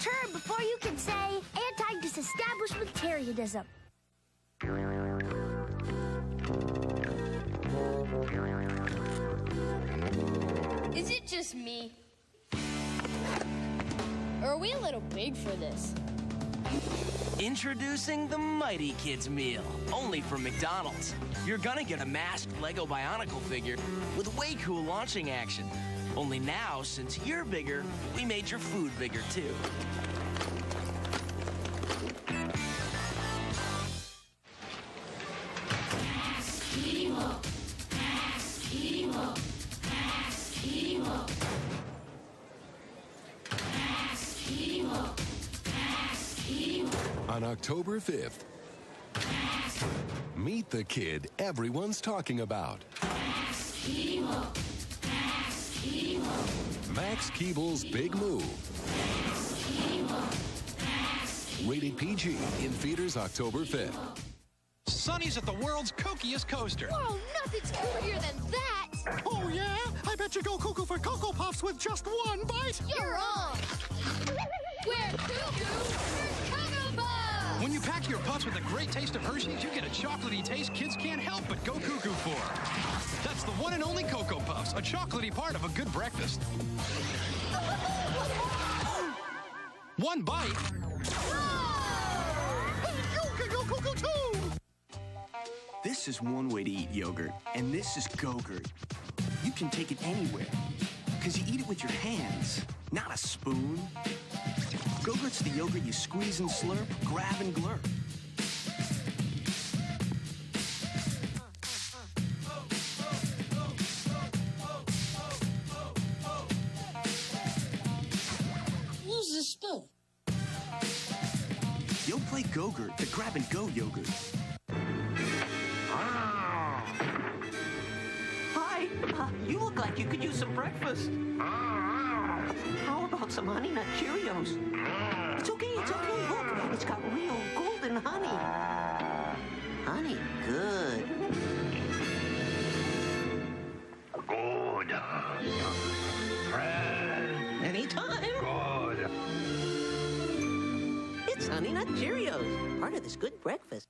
turn before you can say anti-disestablishmentarianism. Is it just me? Or are we a little big for this? Introducing the Mighty Kids meal, only from McDonald's. You're gonna get a masked Lego Bionicle figure with way cool launching action. Only now, since you're bigger, we made your food bigger too. On October 5th, meet the kid everyone's talking about. Max Keeble's Big Move. Rated PG in theaters October 5th. Sonny's at the world's kookiest coaster. Whoa, nothing's cookier than that! Oh, yeah? I bet you go cuckoo for Cocoa Puffs with just one bite. You're wrong! We're cuckoo for Cocoa Puffs! When you pack your puffs with a great taste of Hershey's, you get a chocolatey taste kids can't help but go cuckoo for. That's the one and only Cocoa Puffs, a chocolatey part of a good breakfast. One bite. Hey, you can go cuckoo too! This is one way to eat yogurt, and this is Go-Gurt. You can take it anywhere, because you eat it with your hands, not a spoon. Go-Gurt's the yogurt you squeeze and slurp, grab and glurp. Who's the spoon? You'll play Go-Gurt, the grab-and-go yogurt. Hi, you look like you could use some breakfast. How about some Honey Nut Cheerios? It's okay, it's okay. Look, it's got real golden honey. Honey, good. Good. Friend. Anytime. Good. It's Honey Nut Cheerios, part of this good breakfast.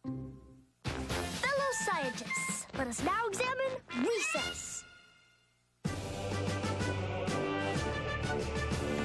Fellow scientists, let us now examine recess.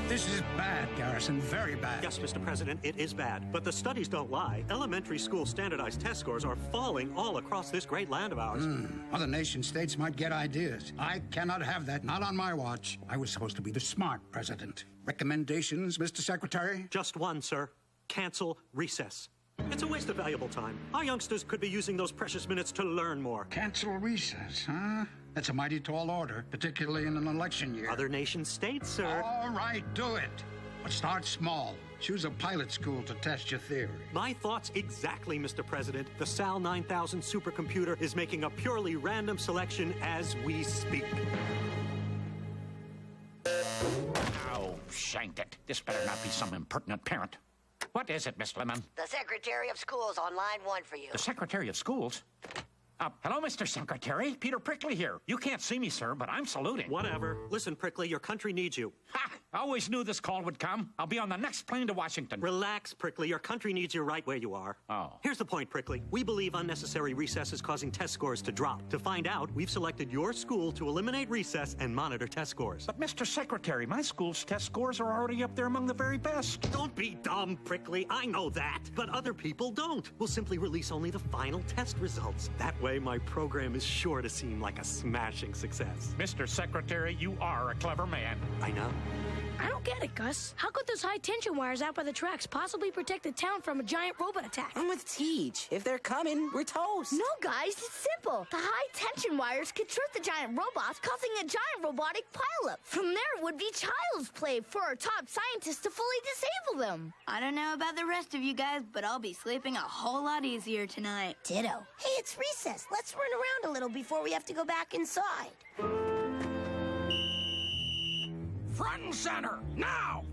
This is bad, Garrison, very bad. Yes, Mr. President, it is bad. But the studies don't lie. Elementary school standardized test scores are falling all across this great land of ours. Other nation states might get ideas. I cannot have that, not on my watch. I was supposed to be the smart president. Recommendations, Mr. Secretary? Just one, sir. Cancel recess. It's a waste of valuable time. Our youngsters could be using those precious minutes to learn more. Cancel recess, huh? That's a mighty tall order, particularly in an election year. Other nation states, sir. All right, do it. But start small. Choose a pilot school to test your theory. My thoughts exactly, Mr. President. The SAL 9000 supercomputer is making a purely random selection as we speak. Oh, shanked it. This better not be some impertinent parent. What is it, Miss Lemon? The Secretary of Schools on line 1 for you. The Secretary of Schools? Hello, Mr. Secretary. Peter Prickly here. You can't see me, sir, but I'm saluting. Whatever. Listen, Prickly, your country needs you. Ha! I always knew this call would come. I'll be on the next plane to Washington. Relax, Prickly. Your country needs you right where you are. Oh. Here's the point, Prickly. We believe unnecessary recess is causing test scores to drop. To find out, we've selected your school to eliminate recess and monitor test scores. But, Mr. Secretary, my school's test scores are already up there among the very best. Don't be dumb, Prickly. I know that. But other people don't. We'll simply release only the final test results. That way, my program is sure to seem like a smashing success. Mr. Secretary, you are a clever man. I know. I don't get it, Gus. How could those high-tension wires out by the tracks possibly protect the town from a giant robot attack? I'm with Teach. If they're coming, we're toast. No, guys, it's simple. The high-tension wires could trip the giant robots, causing a giant robotic pileup. From there, it would be child's play for our top scientists to fully disable them. I don't know about the rest of you guys, but I'll be sleeping a whole lot easier tonight. Ditto. Hey, it's recess. Let's run around a little before we have to go back inside. Front and center, now!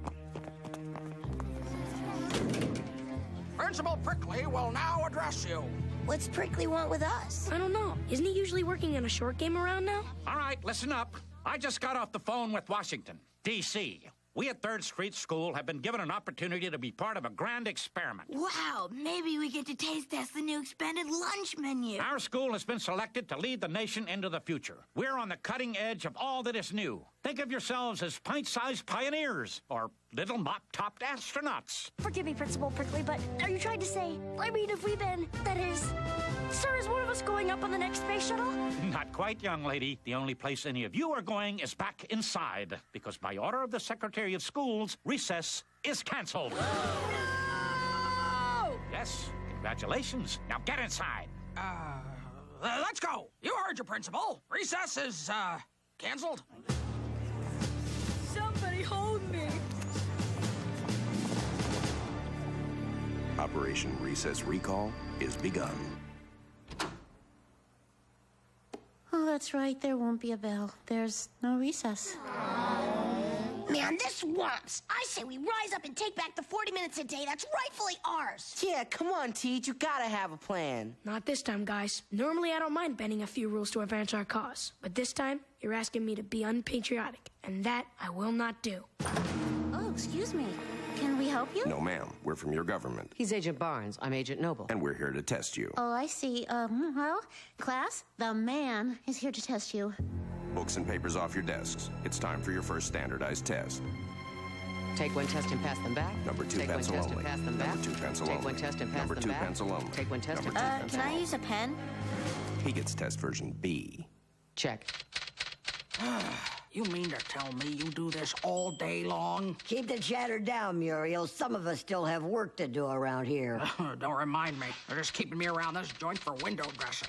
Principal Prickly will now address you. What's Prickly want with us? I don't know. Isn't he usually working on a short game around now? All right, listen up. I just got off the phone with Washington, D.C. We at 3rd Street School have been given an opportunity to be part of a grand experiment. Wow, maybe we get to taste test the new expanded lunch menu. Our school has been selected to lead the nation into the future. We're on the cutting edge of all that is new. Think of yourselves as pint-sized pioneers, or little mop-topped astronauts. Forgive me, Principal Prickly, but are you trying to say, I mean, if we've been, that is, sir, is one of us going up on the next space shuttle? Not quite, young lady. The only place any of you are going is back inside, because by order of the Secretary of Schools, recess is canceled. No! Yes, congratulations. Now get inside. Let's go. You heard your principal. Recess is, canceled. Somebody hold me. Operation Recess Recall is begun. Oh, that's right. There won't be a bell. There's no recess. Man, this whomps. I say we rise up and take back the 40 minutes a day that's rightfully ours. Yeah, come on, Teach. You gotta have a plan. Not this time, guys. Normally, I don't mind bending a few rules to advance our cause. But this time, you're asking me to be unpatriotic. And that I will not do. Oh, excuse me. Can we help you? No, ma'am. We're from your government. He's Agent Barnes. I'm Agent Noble. And we're here to test you. Oh, I see. Well, class, the man is here to test you. Books and papers off your desks. It's time for your first standardized test. Take one test and pass them back. Number 2 Take pencil one test only. and pass them back. Number 2 pencil only. Take one test and pass Number them 2 back. pencil only. Take one test and Number pass them Can back. I use a pen? He gets test version B. Check. You mean to tell me you do this all day long? Keep the chatter down, Muriel. Some of us still have work to do around here. Don't remind me. They're just keeping me around this joint for window dressing.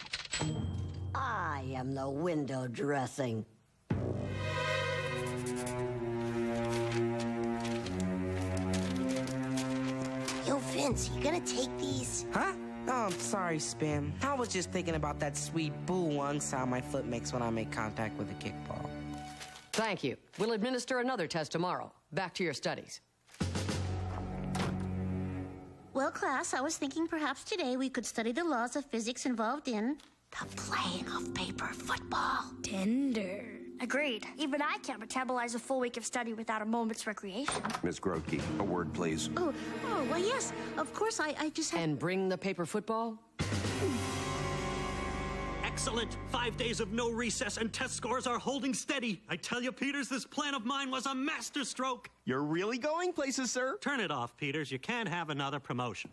I am the window dressing. Yo, Vince, you gonna take these? Huh? Oh, I'm sorry, Spin. I was just thinking about that sweet boo-wong sound my foot makes when I make contact with a kickball. Thank you. We'll administer another test tomorrow. Back to your studies. Well, class, I was thinking perhaps today we could study the laws of physics involved in the playing of paper football. Tender. Agreed. Even I can't metabolize a full week of study without a moment's recreation. Miss Grotke, a word, please. Oh, well, yes. Of course, I just had... And bring the paper football? Excellent. 5 days of no recess and test scores are holding steady. I tell you, Peters, this plan of mine was a masterstroke. You're really going places, sir. Turn it off, Peters. You can't have another promotion.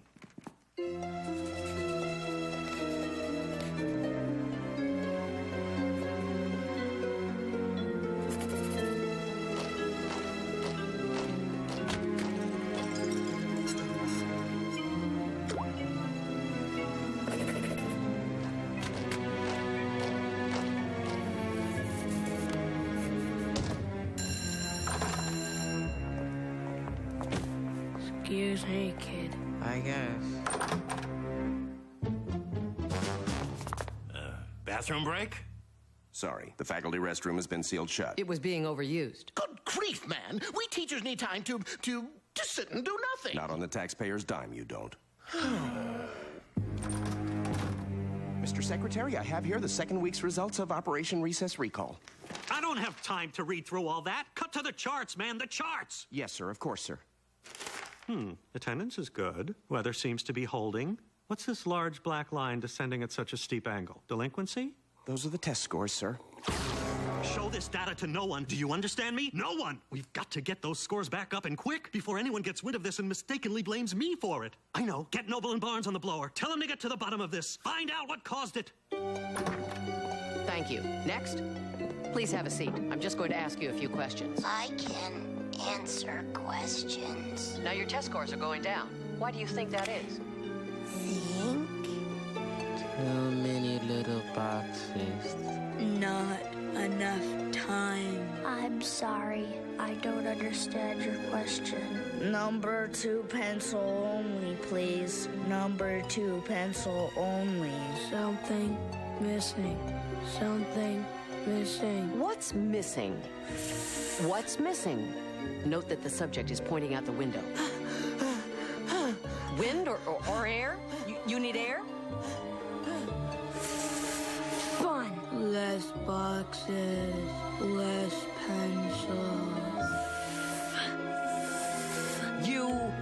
Excuse me, kid. I guess. Bathroom break? Sorry, the faculty restroom has been sealed shut. It was being overused. Good grief, man. We teachers need time to sit and do nothing. Not on the taxpayer's dime, you don't. Mr. Secretary, I have here the second week's results of Operation Recess Recall. I don't have time to read through all that. Cut to the charts, man, the charts! Yes, sir, of course, sir. Attendance is good. Weather seems to be holding. What's this large black line descending at such a steep angle? Delinquency? Those are the test scores, sir. Show this data to no one. Do you understand me? No one! We've got to get those scores back up and quick before anyone gets wind of this and mistakenly blames me for it. I know. Get Noble and Barnes on the blower. Tell them to get to the bottom of this. Find out what caused it. Thank you. Next. Please have a seat. I'm just going to ask you a few questions. I can answer questions. Now, your test scores are going down. Why do you think that is? Think? Too many little boxes. Not enough time. I'm sorry. I don't understand your question. Number 2 pencil only, please. Number 2 pencil only. Something missing. Something missing. What's missing? What's missing? Note that the subject is pointing out the window. Wind or air? You need air? Fun. Less boxes, less pencils.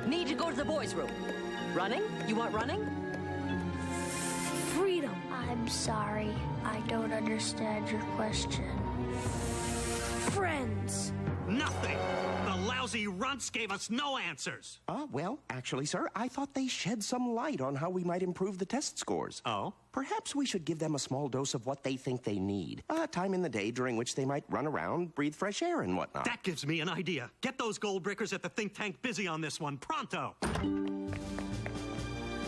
Need to go to the boys' room. Running? You want running? Freedom. I'm sorry. I don't understand your question. Friends. Nothing! The lousy runts gave us no answers. Well, actually, sir, I thought they shed some light on how we might improve the test scores. Oh? Perhaps we should give them a small dose of what they think they need. A time in the day during which they might run around, breathe fresh air and whatnot. That gives me an idea. Get those gold brickers at the think tank busy on this one, pronto!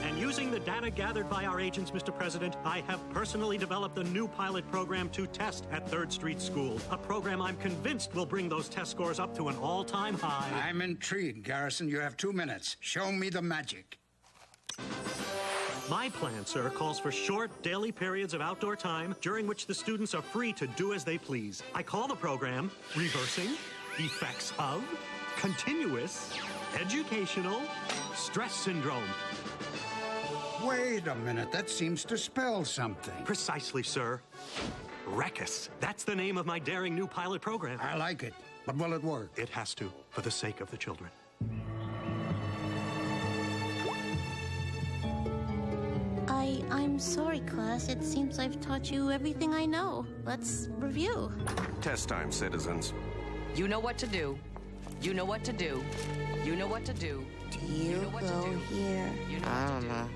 And using the data gathered by our agents, Mr. President, I have personally developed a new pilot program to test at 3rd Street School. A program I'm convinced will bring those test scores up to an all-time high. I'm intrigued, Garrison. You have 2 minutes. Show me the magic. My plan, sir, calls for short daily periods of outdoor time during which the students are free to do as they please. I call the program Reversing Effects of Continuous Educational Stress Syndrome. Wait a minute. That seems to spell something. Precisely, sir. Reckus. That's the name of my daring new pilot program. I like it. But will it work? It has to, for the sake of the children. I'm sorry, class. It seems I've taught you everything I know. Let's review. Test time, citizens. You know what to do. You know what to do. You know what to do. Do you know what go to do. here? You know I what don't to do. know.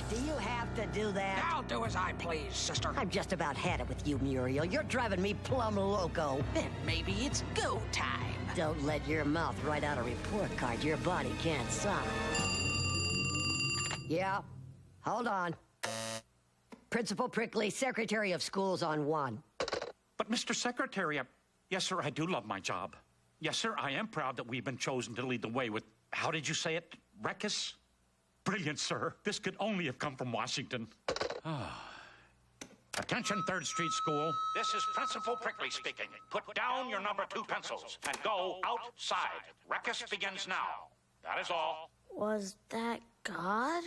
Do you have to do that? I'll do as I please, sister. I'm just about had it with you, Muriel. You're driving me plumb loco. Then maybe it's go time. Don't let your mouth write out a report card your body can't sign. Yeah, hold on. Principal Prickly, Secretary of Schools on 1. But, Mr. Secretary, yes, sir, I do love my job. Yes, sir, I am proud that we've been chosen to lead the way with, how did you say it, Reckus? Brilliant, sir. This could only have come from Washington. Attention, 3rd Street School. This is Principal Prickly speaking. Put down your number 2 pencils and go outside. Reckus begins now. That is all. Was that God?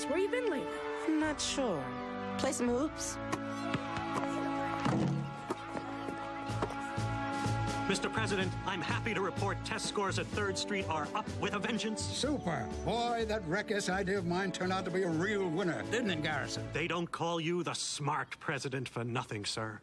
Where you been lately? I'm not sure. Play some hoops? Mr. President, I'm happy to report test scores at 3rd Street are up with a vengeance. Super. Boy, that Reckus idea of mine turned out to be a real winner, didn't it, Garrison? They don't call you the smart president for nothing, sir.